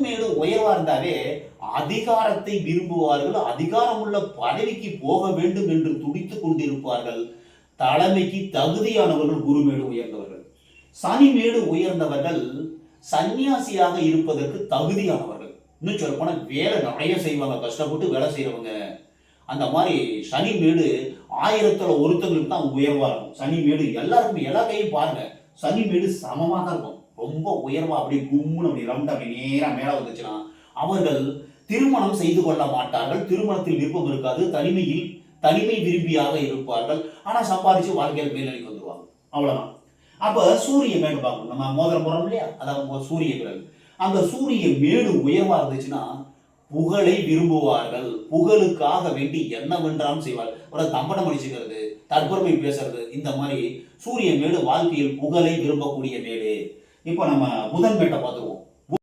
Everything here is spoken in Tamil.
மேடு உயர்வா இருந்தாவே அதிகாரத்தை விரும்புவார்கள், அதிகாரம் உள்ள பதவிக்கு போக வேண்டும் என்று துடித்துக் கொண்டிருப்பார்கள். தலைமைக்கு தகுதியானவர்கள் குருமேடு உயர்ந்தவர்கள். சனிமேடு உயர்ந்தவர்கள் சன்னியாசியாக இருப்பதற்கு தகுதியானவர்கள். இன்னும் சொல்ல போனா வேலை நிறைய செய்வாங்க, கஷ்டப்பட்டு வேலை செய்யறவங்க. அந்த மாதிரி சனி மேடு 1000ல் ஒருத்தங்களுக்கு தான் உயர்வா இருக்கும். சனி மேடு எல்லாருக்குமே எல்லா கையும் பாருங்க, சனி மேடு சமமாக தான் இருக்கும். ரொம்ப உயர்வா அப்படி கும்முன்னு அப்படி ரவுண்ட் அப்படி நேரா மேல வந்துச்சுன்னா அவர்கள் திருமணம் செய்து கொள்ள மாட்டார்கள். திருமணத்தில் விருப்பம் இருக்காது. தனிமை விரும்பியாக இருப்பார்கள். ஆனா சம்பாதிச்சு வாழ்க்கையில் மேல்நிலைக்கு வந்துருவாங்க. அவ்வளவுதான். அப்ப சூரிய மேடு பார்க்கணும். நம்ம மோதிரம் போறோம் இல்லையா, அதாவது சூரிய கிரகம். அந்த சூரிய மேடு உயர்வா இருந்துச்சுன்னா புகழை விரும்புவார்கள். புகழுக்காக வேண்டி என்னவென்றாலும் செய்வார்கள். ஒரு தம்படம் அடிச்சுக்கிறது, தற்பெருமை பேசுறது, இந்த மாதிரி சூரிய மேடு வாழ்க்கையில் புகழை விரும்பக்கூடிய மேடு. இப்போ நம்ம புதன் மேட்டை பார்த்துருவோம்.